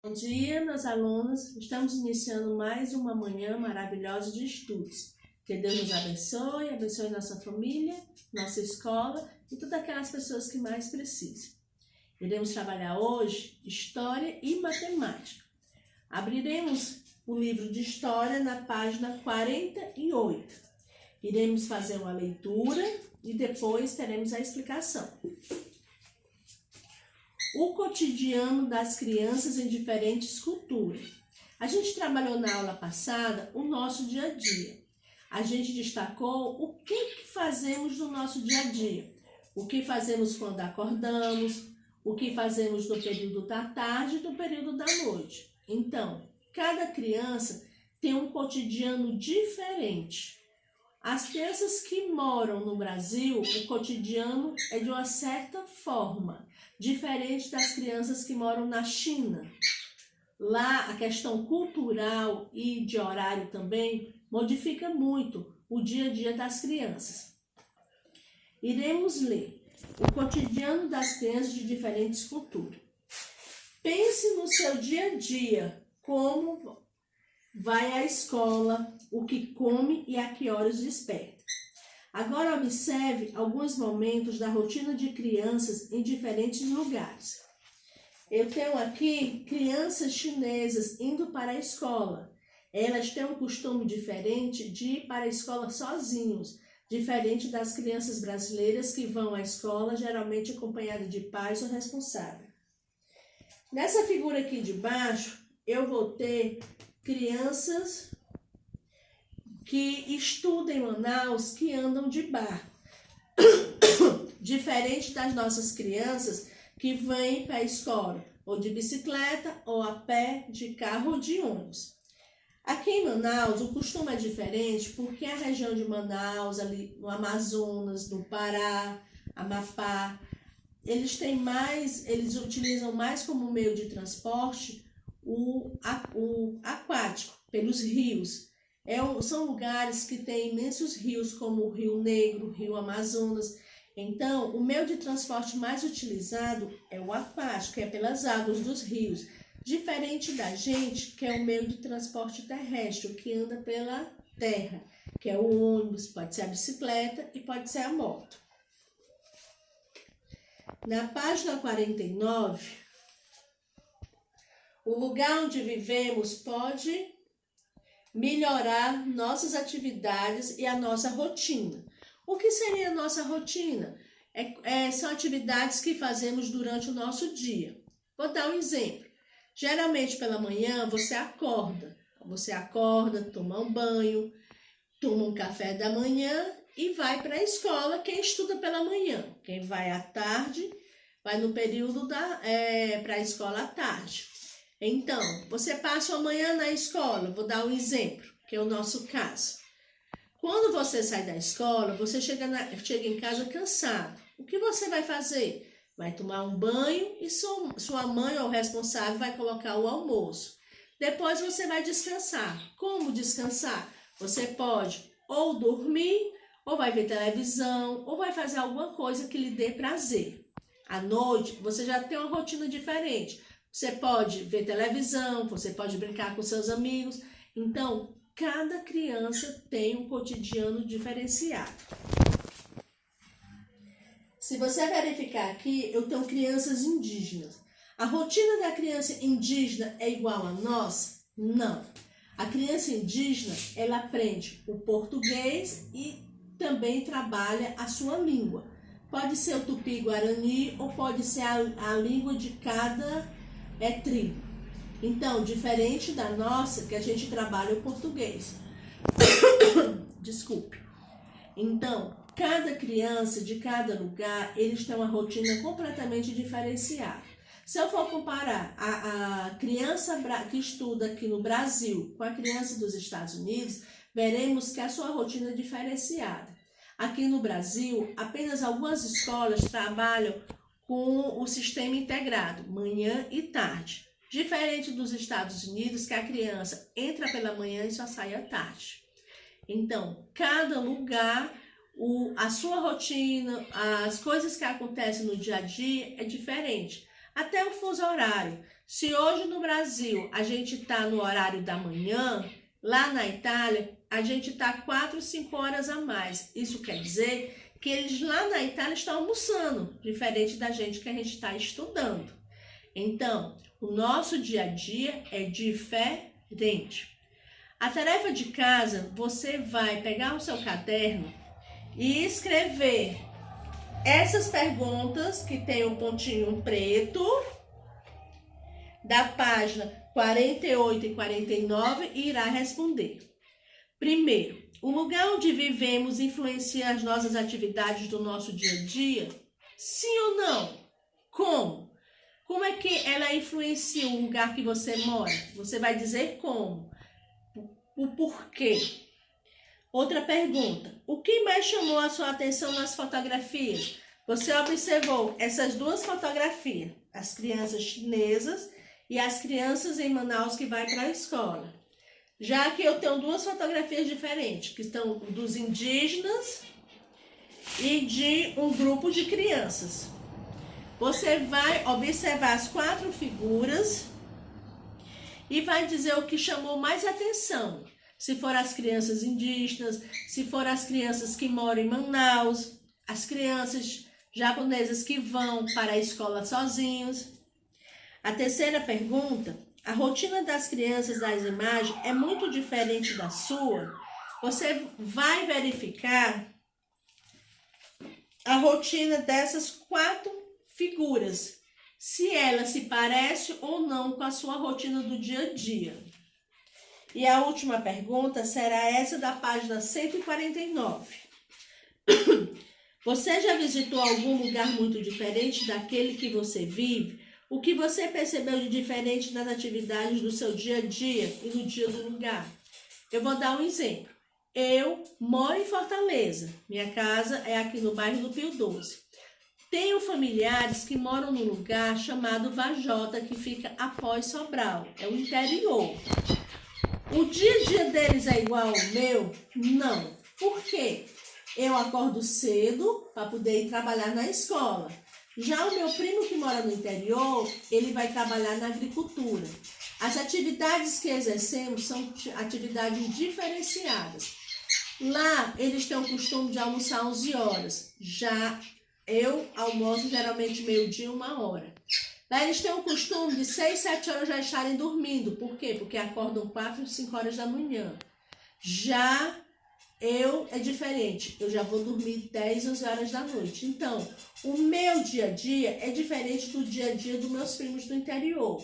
Bom dia, meus alunos. Estamos iniciando mais uma manhã maravilhosa de estudos. Que Deus nos abençoe, abençoe nossa família, nossa escola e todas aquelas pessoas que mais precisam. Iremos trabalhar hoje História e Matemática. Abriremos o livro de História na página 48. Iremos fazer uma leitura e depois teremos a explicação. O cotidiano das crianças em diferentes culturas. A gente trabalhou na aula passada o nosso dia a dia. A gente destacou o que fazemos no nosso dia a dia. O que fazemos quando acordamos, o que fazemos no período da tarde e no período da noite. Então, cada criança tem um cotidiano diferente. As crianças que moram no Brasil, o cotidiano é de uma certa forma, diferente das crianças que moram na China. Lá, a questão cultural e de horário também modifica muito o dia a dia das crianças. Iremos ler o cotidiano das crianças de diferentes culturas. Pense no seu dia a dia, como vai à escola, o que come e a que horas desperta. Agora observe alguns momentos da rotina de crianças em diferentes lugares. Eu tenho aqui crianças chinesas indo para a escola. Elas têm um costume diferente de ir para a escola sozinhos, diferente das crianças brasileiras que vão à escola geralmente acompanhadas de pais ou responsáveis. Nessa figura aqui de baixo, eu vou ter crianças que estudam em Manaus que andam de barco. Diferente das nossas crianças que vêm para a escola ou de bicicleta, ou a pé, de carro ou de ônibus. Aqui em Manaus o costume é diferente porque a região de Manaus, ali no Amazonas, no Pará, Amapá, eles utilizam mais como meio de transporte o aquático, pelos rios. São lugares que têm imensos rios, como o Rio Negro, o Rio Amazonas. Então, o meio de transporte mais utilizado é o aquático, que é pelas águas dos rios. Diferente da gente, que é o meio de transporte terrestre, que anda pela terra, que é o ônibus, pode ser a bicicleta e pode ser a moto. Na página 49, o lugar onde vivemos pode melhorar nossas atividades e a nossa rotina. O que seria a nossa rotina? São atividades que fazemos durante o nosso dia. Vou dar um exemplo. Geralmente pela manhã você acorda, toma um banho, toma um café da manhã e vai para a escola quem estuda pela manhã. Quem vai à tarde, vai no período para a escola à tarde. Então, você passa a manhã na escola, vou dar um exemplo, que é o nosso caso. Quando você sai da escola, você chega em casa cansado. O que você vai fazer? Vai tomar um banho e sua mãe ou responsável vai colocar o almoço. Depois você vai descansar. Como descansar? Você pode ou dormir, ou vai ver televisão, ou vai fazer alguma coisa que lhe dê prazer. À noite, você já tem uma rotina diferente. Você pode ver televisão, você pode brincar com seus amigos. Então, cada criança tem um cotidiano diferenciado. Se você verificar aqui, eu tenho crianças indígenas. A rotina da criança indígena é igual a nossa? Não. A criança indígena, ela aprende o português e também trabalha a sua língua. Pode ser o tupi-guarani ou pode ser a língua de cada tribo. Então, diferente da nossa, que a gente trabalha o português. Desculpe. Então, cada criança de cada lugar, eles têm uma rotina completamente diferenciada. Se eu for comparar a criança que estuda aqui no Brasil com a criança dos Estados Unidos, veremos que a sua rotina é diferenciada. Aqui no Brasil, apenas algumas escolas trabalham com o sistema integrado, manhã e tarde. Diferente dos Estados Unidos, que a criança entra pela manhã e só sai à tarde. Então, cada lugar, a sua rotina, as coisas que acontecem no dia a dia é diferente. Até o fuso horário. Se hoje no Brasil a gente está no horário da manhã, lá na Itália a gente está 4, 5 horas a mais. Isso quer dizer que eles lá na Itália estão almoçando, diferente da gente que a gente está estudando. Então, o nosso dia a dia é diferente. A tarefa de casa, você vai pegar o seu caderno e escrever essas perguntas que tem um pontinho preto da página 48 e 49 e irá responder. Primeiro, o lugar onde vivemos influencia as nossas atividades do nosso dia a dia? Sim ou não? Como? Como é que ela influencia o lugar que você mora? Você vai dizer como. O porquê. Outra pergunta. O que mais chamou a sua atenção nas fotografias? Você observou essas duas fotografias, as crianças chinesas e as crianças em Manaus que vai para a escola. Já que eu tenho duas fotografias diferentes, que estão dos indígenas e de um grupo de crianças. Você vai observar as 4 figuras e vai dizer o que chamou mais atenção. Se for as crianças indígenas, se for as crianças que moram em Manaus, as crianças japonesas que vão para a escola sozinhos. A terceira pergunta, a rotina das crianças das imagens é muito diferente da sua? Você vai verificar a rotina dessas 4 figuras, se ela se parece ou não com a sua rotina do dia a dia. E a última pergunta será essa da página 149. Você já visitou algum lugar muito diferente daquele que você vive? O que você percebeu de diferente nas atividades do seu dia a dia e no dia do lugar? Eu vou dar um exemplo. Eu moro em Fortaleza. Minha casa é aqui no bairro do Pio 12. Tenho familiares que moram num lugar chamado Vajota, que fica após Sobral. É o interior. O dia a dia deles é igual ao meu? Não. Por quê? Eu acordo cedo para poder ir trabalhar na escola. Já o meu primo que mora no interior, ele vai trabalhar na agricultura. As atividades que exercemos são atividades diferenciadas. Lá, eles têm o costume de almoçar 11 horas. Já eu almoço geralmente meio-dia, 1h. Lá eles têm o costume de 6, 7 horas já estarem dormindo. Por quê? Porque acordam 4, 5 horas da manhã. Já eu é diferente. Eu já vou dormir 10, 11 horas da noite. Então, o meu dia a dia é diferente do dia a dia dos meus primos do interior.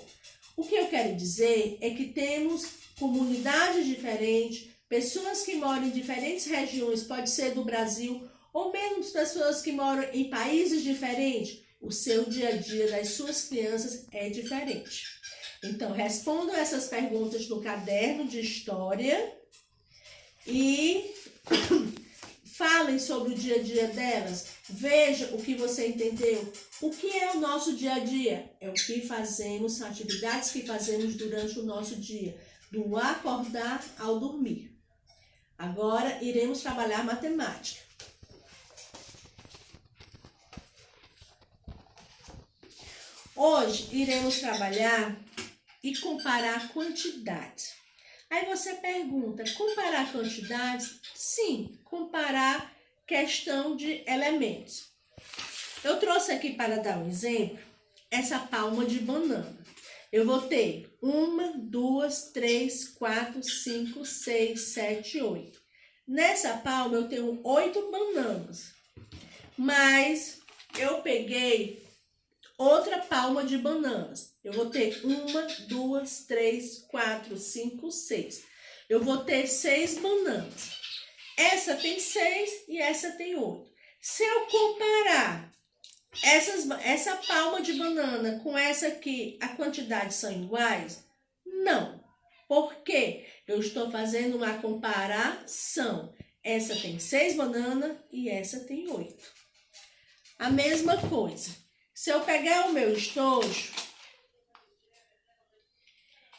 O que eu quero dizer é que temos comunidades diferentes, pessoas que moram em diferentes regiões, pode ser do Brasil, ou mesmo pessoas que moram em países diferentes. O seu dia a dia das suas crianças é diferente. Então, respondam essas perguntas no caderno de história e falem sobre o dia a dia delas. Veja o que você entendeu. O que é o nosso dia a dia? É o que fazemos, são atividades que fazemos durante o nosso dia, do acordar ao dormir. Agora, iremos trabalhar matemática. Hoje iremos trabalhar e comparar quantidades. Aí você pergunta, comparar quantidades? Sim, comparar questão de elementos. Eu trouxe aqui para dar um exemplo, essa palma de banana. Eu vou ter 1, 2, 3, 4, 5, 6, 7, 8. Nessa palma eu tenho 8 bananas, mas eu peguei outra palma de bananas. Eu vou ter 1, 2, 3, 4, 5, 6. Eu vou ter 6 bananas. Essa tem 6 e essa tem 8. Se eu comparar essa palma de banana com essa aqui, a quantidade são iguais? Não. Por quê? Eu estou fazendo uma comparação. Essa tem 6 bananas e essa tem 8. A mesma coisa. Se eu pegar o meu estojo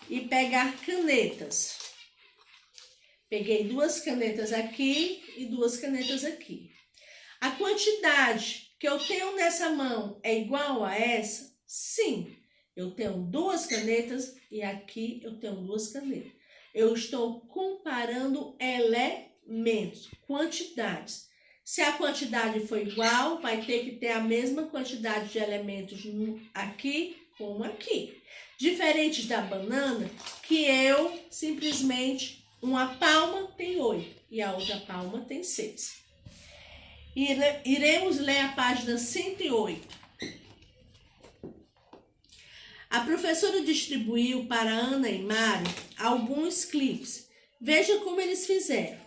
e pegar canetas, peguei 2 canetas aqui e 2 canetas aqui. A quantidade que eu tenho nessa mão é igual a essa? Sim, eu tenho 2 canetas e aqui eu tenho 2 canetas. Eu estou comparando elementos, quantidades. Se a quantidade for igual, vai ter que ter a mesma quantidade de elementos aqui como aqui. Diferente da banana, que eu simplesmente, uma palma tem 8 e a outra palma tem 6. Iremos ler a página 108. A professora distribuiu para Ana e Mário alguns clipes. Veja como eles fizeram.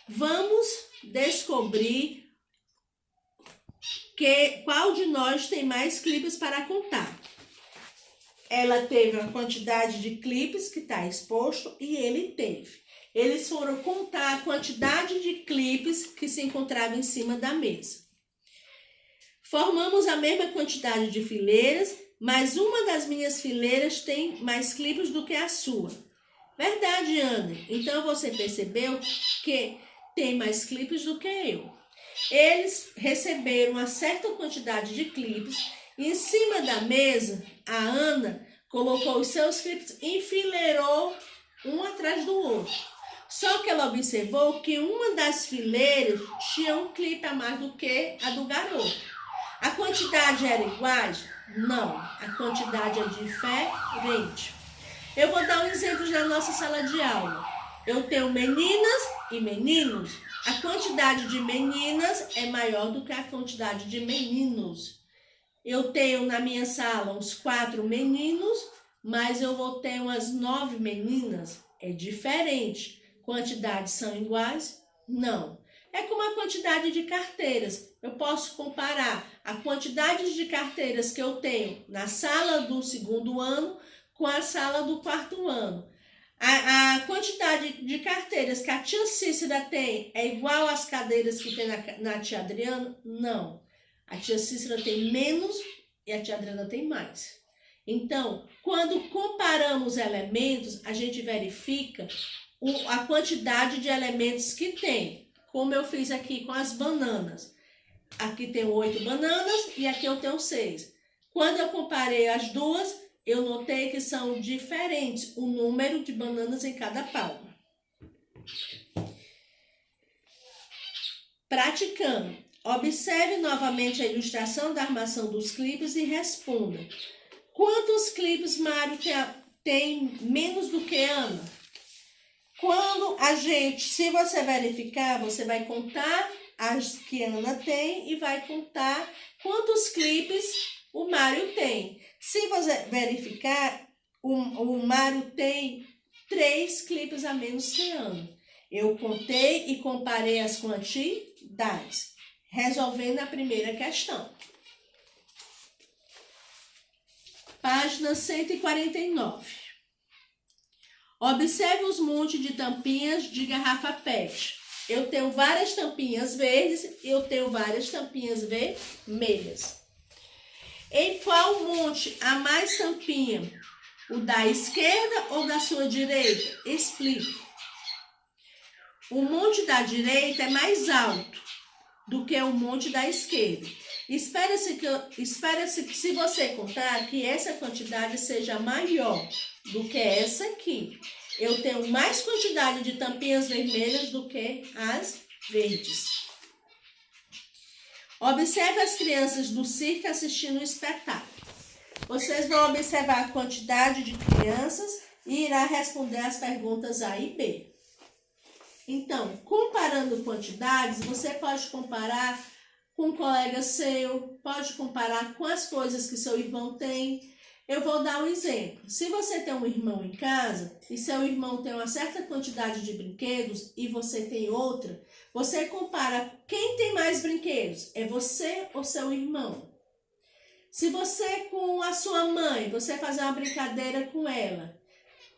Vamos descobrir qual de nós tem mais clipes para contar. Ela teve a quantidade de clipes que está exposto e ele teve. Eles foram contar a quantidade de clipes que se encontravam em cima da mesa. Formamos a mesma quantidade de fileiras, mas uma das minhas fileiras tem mais clipes do que a sua. Verdade, Ana. Então você percebeu que tem mais clipes do que eu. Eles receberam uma certa quantidade de clipes e em cima da mesa, a Ana colocou os seus clipes e enfileirou um atrás do outro. Só que ela observou que uma das fileiras tinha um clipe a mais do que a do garoto. A quantidade era igual? Não, a quantidade é diferente. Eu vou dar um exemplo da nossa sala de aula. Eu tenho meninas e meninos. A quantidade de meninas é maior do que a quantidade de meninos. Eu tenho na minha sala uns 4 meninos, mas eu vou ter umas 9 meninas. É diferente. Quantidades são iguais? Não. É como a quantidade de carteiras. Eu posso comparar a quantidade de carteiras que eu tenho na sala do 2º ano com a sala do 4º ano. A quantidade de carteiras que a tia Cícera tem é igual às cadeiras que tem na tia Adriana? Não. A tia Cícera tem menos e a tia Adriana tem mais. Então, quando comparamos elementos, a gente verifica a quantidade de elementos que tem. Como eu fiz aqui com as bananas. Aqui tem 8 bananas e aqui eu tenho 6. Quando eu comparei as duas, eu notei que são diferentes o número de bananas em cada palma. Praticando. Observe novamente a ilustração da armação dos clipes e responda. Quantos clipes Mário tem menos do que Ana? Quando se você verificar, você vai contar as que Ana tem e vai contar quantos clipes o Mário tem. Se você verificar, o Mário tem 3 clipes a menos que Ana. Eu contei e comparei as quantidades, resolvendo a primeira questão. Página 149. Observe os montes de tampinhas de garrafa PET. Eu tenho várias tampinhas verdes e eu tenho várias tampinhas vermelhas. Em qual monte há mais tampinha? O da esquerda ou da sua direita? Explique. O monte da direita é mais alto do que o monte da esquerda. Espera-se que se você contar que essa quantidade seja maior do que essa aqui. Eu tenho mais quantidade de tampinhas vermelhas do que as verdes. Observe as crianças do circo assistindo o espetáculo. Vocês vão observar a quantidade de crianças e irá responder as perguntas A e B. Então, comparando quantidades, você pode comparar com um colega seu, pode comparar com as coisas que seu irmão tem. Eu vou dar um exemplo. Se você tem um irmão em casa e seu irmão tem uma certa quantidade de brinquedos e você tem outra, você compara quem tem mais brinquedos, é você ou seu irmão? Se você com a sua mãe, você fazer uma brincadeira com ela,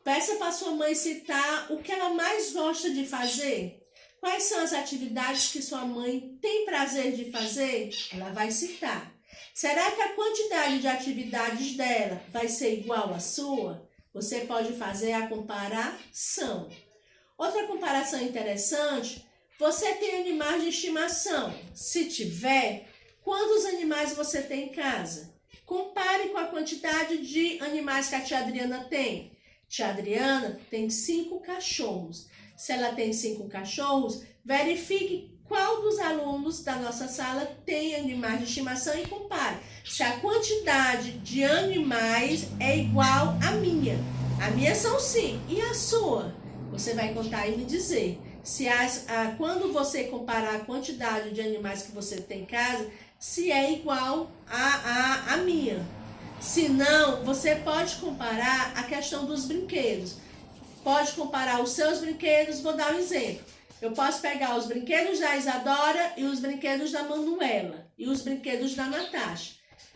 peça para sua mãe citar o que ela mais gosta de fazer. Quais são as atividades que sua mãe tem prazer de fazer? Ela vai citar. Será que a quantidade de atividades dela vai ser igual à sua? Você pode fazer a comparação. Outra comparação interessante, você tem animais de estimação? Se tiver, quantos animais você tem em casa? Compare com a quantidade de animais que a tia Adriana tem. Tia Adriana tem 5 cachorros. Se ela tem 5 cachorros, verifique qual dos alunos da nossa sala tem animais de estimação e compare. Se a quantidade de animais é igual à minha. A minha são 5. E a sua? Você vai contar e me dizer. Quando você comparar a quantidade de animais que você tem em casa, se é igual à minha. Se não, você pode comparar a questão dos brinquedos. Pode comparar os seus brinquedos, vou dar um exemplo. Eu posso pegar os brinquedos da Isadora e os brinquedos da Manuela e os brinquedos da Natasha.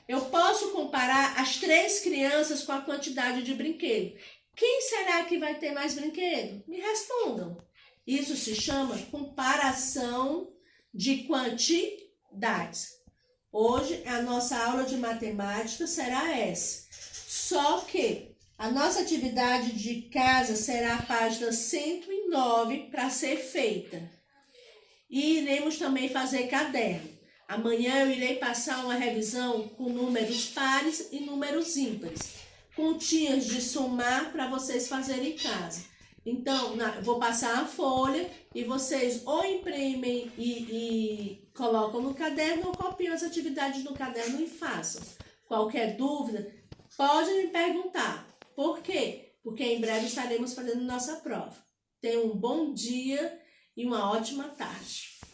Eu posso comparar as 3 crianças com a quantidade de brinquedo. Quem será que vai ter mais brinquedo? Me respondam. Isso se chama comparação de quantidades. Hoje a nossa aula de matemática será essa. Só que a nossa atividade de casa será a página 109 para ser feita. E iremos também fazer caderno. Amanhã eu irei passar uma revisão com números pares e números ímpares. Continhas de somar para vocês fazerem em casa. Então, vou passar a folha e vocês ou imprimem e colocam no caderno ou copiam as atividades no caderno e façam. Qualquer dúvida, pode me perguntar. Por quê? Porque em breve estaremos fazendo nossa prova. Tenham um bom dia e uma ótima tarde.